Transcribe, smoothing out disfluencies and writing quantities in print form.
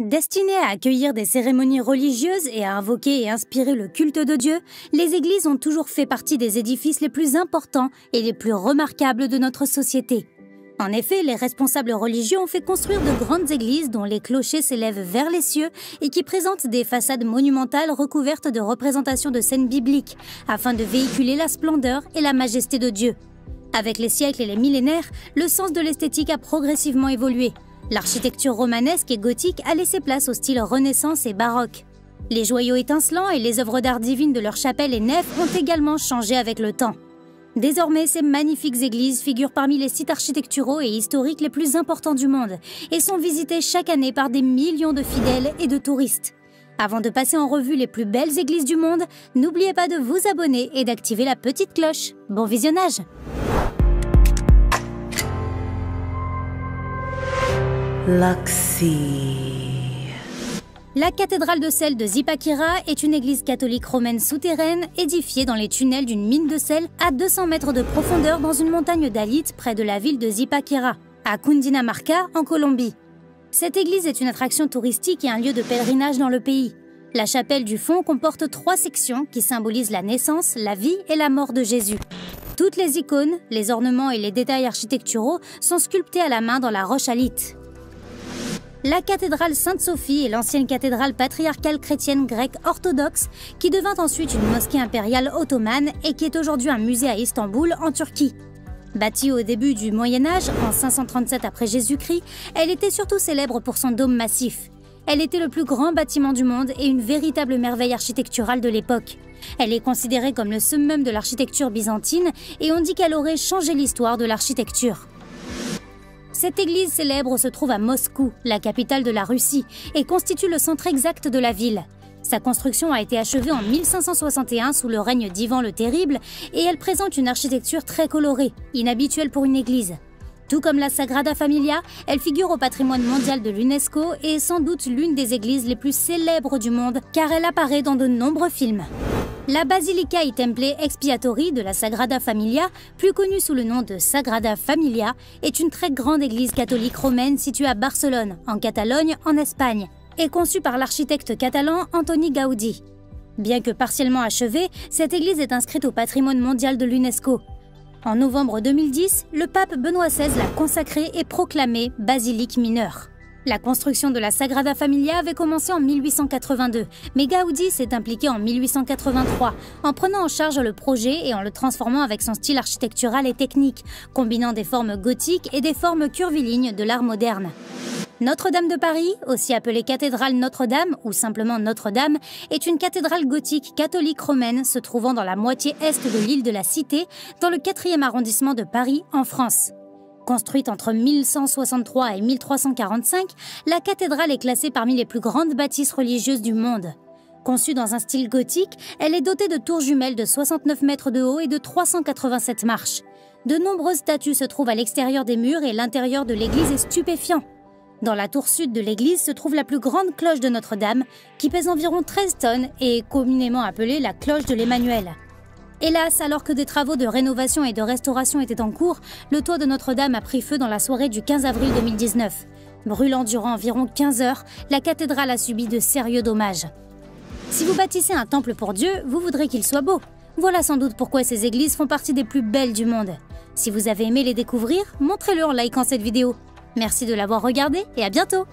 Destinées à accueillir des cérémonies religieuses et à invoquer et inspirer le culte de Dieu, les églises ont toujours fait partie des édifices les plus importants et les plus remarquables de notre société. En effet, les responsables religieux ont fait construire de grandes églises dont les clochers s'élèvent vers les cieux et qui présentent des façades monumentales recouvertes de représentations de scènes bibliques, afin de véhiculer la splendeur et la majesté de Dieu. Avec les siècles et les millénaires, le sens de l'esthétique a progressivement évolué. L'architecture romanesque et gothique a laissé place au style Renaissance et baroque. Les joyaux étincelants et les œuvres d'art divines de leurs chapelles et nefs ont également changé avec le temps. Désormais, ces magnifiques églises figurent parmi les sites architecturaux et historiques les plus importants du monde et sont visitées chaque année par des millions de fidèles et de touristes. Avant de passer en revue les plus belles églises du monde, n'oubliez pas de vous abonner et d'activer la petite cloche. Bon visionnage! La cathédrale de sel de Zipaquirá est une église catholique romaine souterraine édifiée dans les tunnels d'une mine de sel à 200 mètres de profondeur dans une montagne d'Alite près de la ville de Zipaquirá, à Cundinamarca, en Colombie. Cette église est une attraction touristique et un lieu de pèlerinage dans le pays. La chapelle du fond comporte 3 sections qui symbolisent la naissance, la vie et la mort de Jésus. Toutes les icônes, les ornements et les détails architecturaux sont sculptés à la main dans la roche Alite. La cathédrale Sainte-Sophie est l'ancienne cathédrale patriarcale chrétienne grecque orthodoxe qui devint ensuite une mosquée impériale ottomane et qui est aujourd'hui un musée à Istanbul, en Turquie. Bâtie au début du Moyen-Âge, en 537 après Jésus-Christ, elle était surtout célèbre pour son dôme massif. Elle était le plus grand bâtiment du monde et une véritable merveille architecturale de l'époque. Elle est considérée comme le summum de l'architecture byzantine et on dit qu'elle aurait changé l'histoire de l'architecture. Cette église célèbre se trouve à Moscou, la capitale de la Russie, et constitue le centre exact de la ville. Sa construction a été achevée en 1561 sous le règne d'Ivan le Terrible et elle présente une architecture très colorée, inhabituelle pour une église. Tout comme la Sagrada Familia, elle figure au patrimoine mondial de l'UNESCO et est sans doute l'une des églises les plus célèbres du monde car elle apparaît dans de nombreux films. La Basilica i Templi Expiatori de la Sagrada Familia, plus connue sous le nom de Sagrada Familia, est une très grande église catholique romaine située à Barcelone, en Catalogne, en Espagne, et conçue par l'architecte catalan Antoni Gaudí. Bien que partiellement achevée, cette église est inscrite au patrimoine mondial de l'UNESCO. En novembre 2010, le pape Benoît XVI l'a consacrée et proclamée basilique mineure. La construction de la Sagrada Familia avait commencé en 1882, mais Gaudí s'est impliqué en 1883, en prenant en charge le projet et en le transformant avec son style architectural et technique, combinant des formes gothiques et des formes curvilignes de l'art moderne. Notre-Dame de Paris, aussi appelée cathédrale Notre-Dame ou simplement Notre-Dame, est une cathédrale gothique catholique romaine se trouvant dans la moitié est de l'île de la Cité, dans le 4e arrondissement de Paris, en France. Construite entre 1163 et 1345, la cathédrale est classée parmi les plus grandes bâtisses religieuses du monde. Conçue dans un style gothique, elle est dotée de tours jumelles de 69 mètres de haut et de 387 marches. De nombreuses statues se trouvent à l'extérieur des murs et l'intérieur de l'église est stupéfiant. Dans la tour sud de l'église se trouve la plus grande cloche de Notre-Dame, qui pèse environ 13 tonnes et est communément appelée la cloche de l'Emmanuel. Hélas, alors que des travaux de rénovation et de restauration étaient en cours, le toit de Notre-Dame a pris feu dans la soirée du 15 avril 2019. Brûlant durant environ 15 heures, la cathédrale a subi de sérieux dommages. Si vous bâtissez un temple pour Dieu, vous voudrez qu'il soit beau. Voilà sans doute pourquoi ces églises font partie des plus belles du monde. Si vous avez aimé les découvrir, montrez-le en likant cette vidéo. Merci de l'avoir regardé et à bientôt!